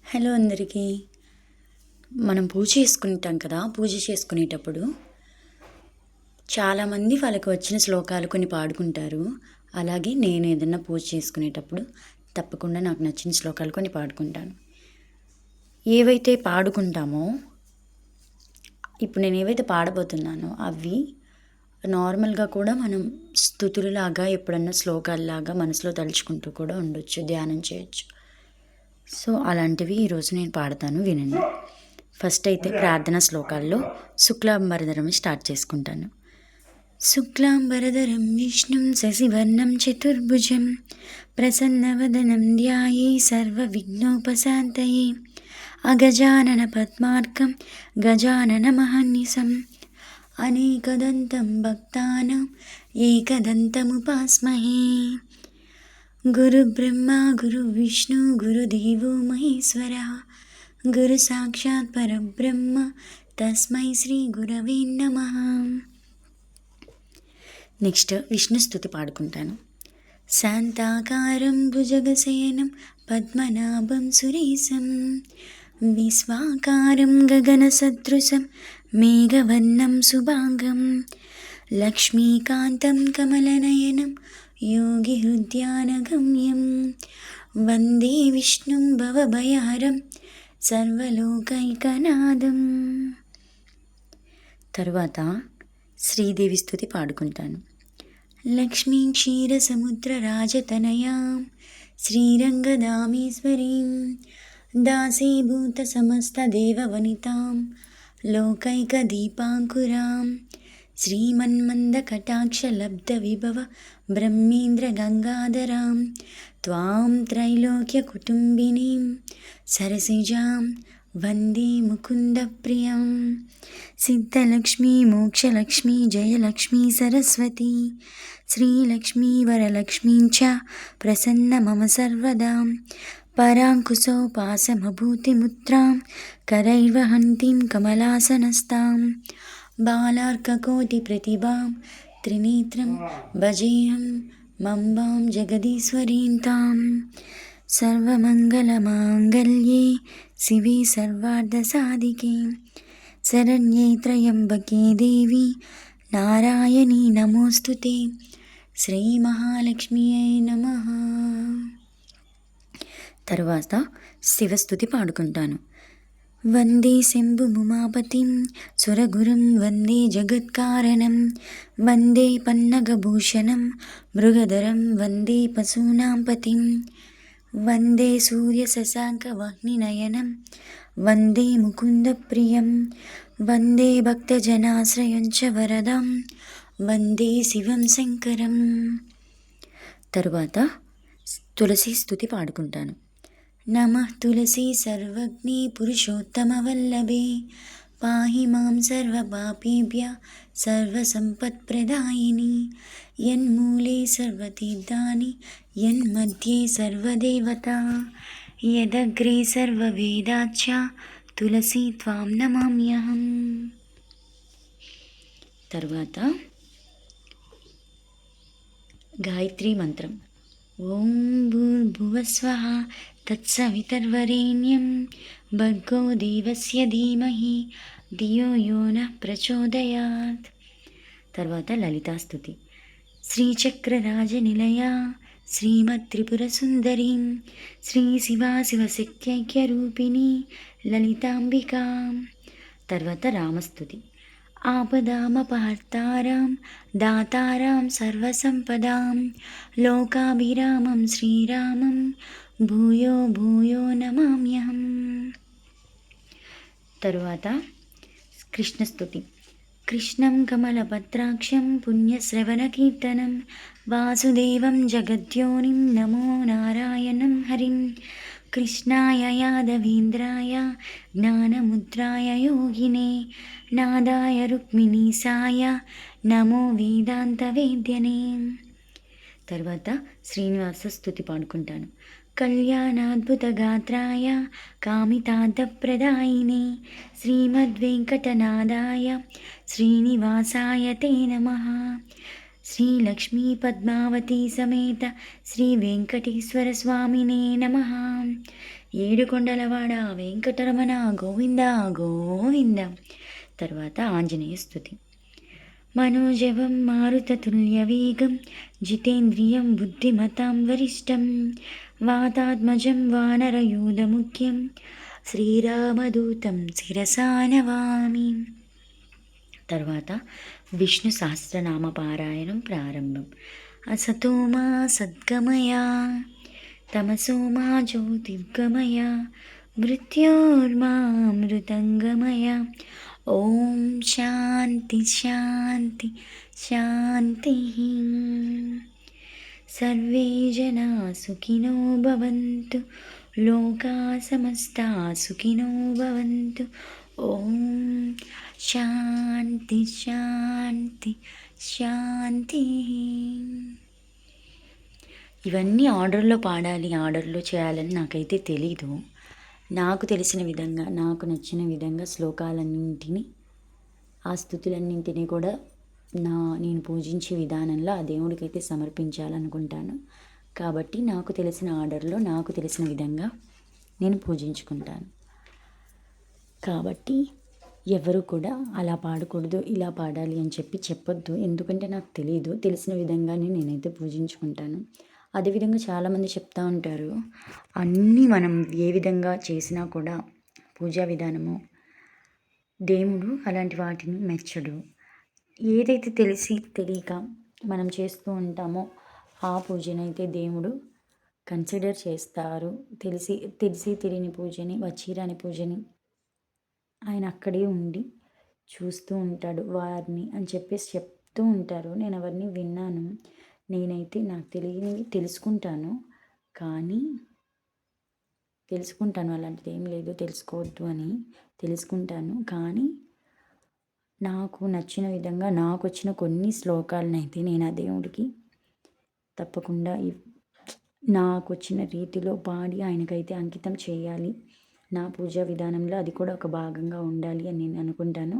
Hello అందరికీ. మనం పూజ చేసుకుంటాం కదా. పూజ చేసుకునేటప్పుడు చాలామంది వాళ్ళకి వచ్చిన శ్లోకాలు కొన్ని పాడుకుంటారు. అలాగే నేను ఏదన్నా పూజ చేసుకునేటప్పుడు తప్పకుండా నాకు నచ్చిన శ్లోకాలు కొన్ని పాడుకుంటాను. ఏవైతే పాడుకుంటామో ఇప్పుడు నేను ఏవైతే పాడబోతున్నానో అవి నార్మల్గా కూడా మనం స్తుతులలాగా ఎప్పుడన్నా శ్లోకాల్లాగా మనసులో తలుచుకుంటూ కూడా ఉండొచ్చు, ధ్యానం చేయొచ్చు. సో అలాంటివి ఈరోజు నేను పాడతాను, వినండి. ఫస్ట్ అయితే ప్రార్థనా శ్లోకాల్లో శుక్లాంబరధరం స్టార్ట్ చేసుకుంటాను. శుక్లాంబరధరం విష్ణుం శశివర్ణం చతుర్భుజం ప్రసన్నవదనం ధ్యాయే సర్వవిఘ్నోపశాంతయే అగజానన పద్మార్కం గజానన మహర్నిశం అనేకదంతం భక్తానాం ఏకదంతముపాస్మహే. గురు బ్రహ్మ గురు విష్ణు గురుదేవో మహేశ్వర గురు సాక్షాత్ పరబ్రహ్మ తస్మై శ్రీ గురవే నమః. నెక్స్ట్ విష్ణు స్తుతి పాడుకుంటాను. శాంతాకారం భుజగశయనం పద్మనాభం సురేశం విశ్వాకారం గగన సదృశం మేఘవర్ణం శుభాంగం లక్ష్మీకాంతం కమలనయనం యోగి హృద్యానగమ్యం వందే విష్ణుం భవభయహరం సర్వలోకైకనాథం. తరువాత శ్రీదేవి స్తుతి పాడుకుంటాను. లక్ష్మీ క్షీరసముద్ర రాజతనయాం శ్రీరంగదామేశ్వరీం దాసీభూత సమస్త దేవవనితాం లోకైకదీపాంకురాం శ్రీమన్మందకటాక్షలబ్ధవిభవ బ్రహ్మేంద్ర గంగాధరాం త్వాం త్రైలోక్యకుటుంబినీం సరసిజాం వందే ముకుందప్రియం. సిద్ధలక్ష్మీ మోక్షలక్ష్మీ జయలక్ష్మీ సరస్వతీ శ్రీలక్ష్మీ వరలక్ష్మీం చ ప్రసన్న మమ సర్వదా పరాంకుశోపాసమభూతిముద్రాం కరైర్వహంतीं కమలాసనస్తాం బాలార్కకోటిప్రతిభాం త్రినేత్రం భజేహం మంబాం జగదీశ్వరీం తాం. సర్వమంగళమాంగళ్యే శివే సర్వార్థసాధికే శరణ్యే త్రయంబకే దేవి నారాయణీ నమోస్తుతే శ్రీ మహాలక్ష్మీయై నమః. తరువాత శివస్తుతి పాడుకుంటాను. వందే శంభుముమాపతిం సురగురుం వందే జగత్కారణం వందే పన్నగభూషణం మృగధరం వందే పశూనాం పతిం వందే సూర్యశశాంకవహ్నినయనం వందే ముకుందప్రియం వందే భక్తజనాశ్రయం చ వరదం వందే శివం శంకరం. తరువాత తులసి స్తుతి పాడుకుంటాను. నమః తులసి సర్వజ్ఞే పురుషోత్తమవల్లభే పాహి మాం సర్వపాపేభ్య సర్వసంపత్ప్రదాయిని యన్మూలే సర్వతీర్థాని యన్మధ్యే సర్వదేవతా యదగ్రే సర్వవేదాచ్చ తులసి త్వాం నమామ్యహం. తర్వాత గాయత్రీ మంత్రం. ఓం భూర్భువస్వః తత్సవితర్వరేణ్యం భర్గో దేవస్య ధీమహి ధియో యో నః ప్రచోదయాత్. తర్వాత లలితాస్తుతి. శ్రీచక్రరాజనిలయా శ్రీమత్త్రిపురసుందరీం శ్రీ శివాశివశక్త్యైక్యరూపిణీ లలితాంబికాం. తర్వాత రామస్తుతి. ఆపదామపహర్తారాం దాతారాం సర్వసంపదాం లోకాభిరామం శ్రీరామం భూయో భూయో నమామ్యహం. తరువాత కృష్ణస్తుతి. కృష్ణం కమలపత్రాక్షం పుణ్యశ్రవణకీర్తనం వాసుదేవం జగద్యోనిం నమో నారాయణం హరిం కృష్ణాయ యాదవేంద్రాయ జ్ఞానముద్రాయ యోగినే నాదాయ రుక్మిణీసాయ నమో వేదాంతవేద్యనే. తర్వాత శ్రీనివాస స్తుతి పాడుకుంటాను. కళ్యాణాద్భుతగాత్రాయ కామితార్థప్రదాయినే శ్రీమద్వేంకటనాథాయ శ్రీనివాసాయ తే నమః. శ్రీలక్ష్మీ పద్మావతీ సమేత శ్రీ వెంకటేశ్వర స్వామినే నమః. ఏడుకొండలవాడ వెంకటరమణ గోవింద గోవింద. తర్వాత ఆంజనేయ స్తుతి. మనోజవం మారుతతుల్యవేగం జితేంద్రియం బుద్ధిమతాం వరిష్టం వాతాత్మజం వానరయూధముఖ్యం శ్రీరామదూతం శిరసా నమామి. తర్వాత విష్ణు సహస్రనామ పారాయణం ప్రారంభం. అసతో మా సద్గమయ తమసో మా జ్యోతిర్గమయ మృత్యోర్మామృతంగమయ. ఓం శాంతి శాంతి శాంతి. సర్వే జనా సుఖినో భవంతు లోకా సమస్తా సుఖినో భవంతు. ఓం శాంతి శాంతి శాంతి. ఇవన్నీ ఆర్డర్లో పాడాలి, ఆర్డర్లో చేయాలని నాకైతే తెలీదు. నాకు తెలిసిన విధంగా, నాకు నచ్చిన విధంగా శ్లోకాలన్నింటినీ, ఆ స్థుతులన్నింటినీ కూడా నేను పూజించే విధానంలో ఆ దేవుడికైతే సమర్పించాలనుకుంటాను. కాబట్టి నాకు తెలిసిన ఆర్డర్లో, నాకు తెలిసిన విధంగా నేను పూజించుకుంటాను. కాబట్టి ఎవరు కూడా అలా పాడకూడదు, ఇలా పాడాలి అని చెప్పొద్దు. ఎందుకంటే నాకు తెలియదు, తెలిసిన విధంగానే నేనైతే పూజించుకుంటాను. అదేవిధంగా చాలామంది చెప్తూ ఉంటారు, అన్నీ మనం ఏ విధంగా చేసినా కూడా పూజా విధానము దేవుడు అలాంటి వాటిని మెచ్చడు. ఏదైతే తెలిసి తెలియక మనం చేస్తూ ఉంటామో ఆ పూజనైతే దేవుడు కన్సిడర్ చేస్తారు. తెలిసి తెలియని పూజని, వచ్చిరాని పూజని ఆయన అక్కడే ఉండి చూస్తూ ఉంటాడు వారిని అని చెప్పేసి చెప్తూ ఉంటారు. నేను అవన్నీ విన్నాను. నేనైతే నాకు తెలియనివి తెలుసుకుంటాను, కానీ అలాంటిది ఏం లేదు, తెలుసుకోవద్దు అని తెలుసుకుంటాను. కానీ నాకు నచ్చిన విధంగా నాకు వచ్చిన కొన్ని శ్లోకాలనైతే నేను ఆ దేవుడికి తప్పకుండా నాకు వచ్చిన రీతిలో పాడి ఆయనకైతే అంకితం చేయాలి. నా పూజా విధానంలో అది కూడా ఒక భాగంగా ఉండాలి అని నేను అనుకుంటాను.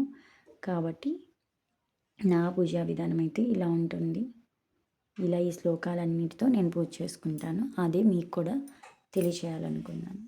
కాబట్టి నా పూజా విధానం అయితే ఇలా ఉంటుంది. ఇలా ఈ శ్లోకాలన్నిటితో నేను పూజ చేసుకుంటాను. అదే మీకు కూడా తెలియచేయాలనుకున్నాను.